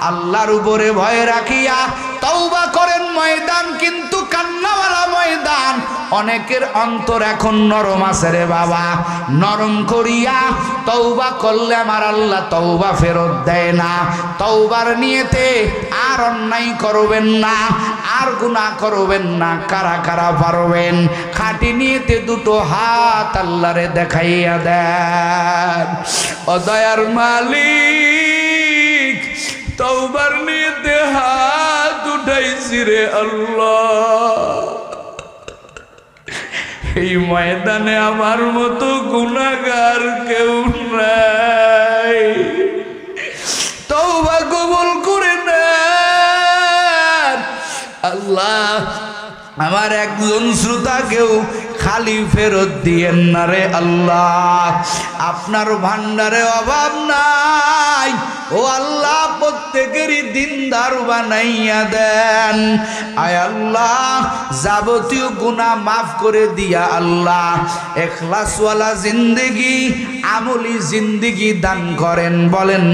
আল্লাহর উপরে ভয় রাখিয়া তওবা করেন। ময়দান কিন্তু কান্নাওয়ালা ময়দান। অনেকের অন্তর এখন নরম আছে রে বাবা, নরম করিয়া তওবা করলে আমার আল্লাহ তওবা ফেরত দেয় না। তওবার নিয়তে আর অন্যায় করবেন না, আর গুনাহ করবেন না। কারা কারা পারবেন? খাঁটি নিয়তে দুটো হাত আল্লাহরে দেখাইয়া দেন। ও দয়ার মালিক, তওবার নিয়তে হাত উঠাইছি রে আল্লাহ। এই ময়দানে আমার মতো গুনাহগার কেউ নাই, তওবা কবুল করে নেন আল্লাহ। আমার একজন শ্রোতাকেও খালি ফেরত দিয়েন না রে আল্লাহ। আপনার ভান্ডারে অভাব নাই, ও আল্লাহ প্রত্যেকেরই দিনদার বানাইয়া দেন। আয় আল্লাহ যাবতীয় গুনাহ মাফ করে দিয়া আল্লাহ ইখলাসওয়ালা জিন্দেগি, আমলি জিন্দেগি দান করেন, বলেন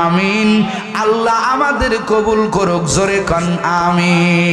আমিন। আল্লাহ আমাদের কবুল করুক, জোরে কান আমিন।